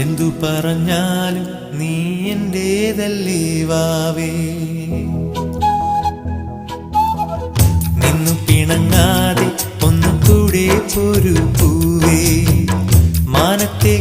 എന്തു പറഞ്ഞാലും നീ എന്റേതല്ലേ വാവേ. നിന്നു പിണങ്ങാതെ ഒന്നുകൂടെ ഒരു പൂവേ, മാനത്തെ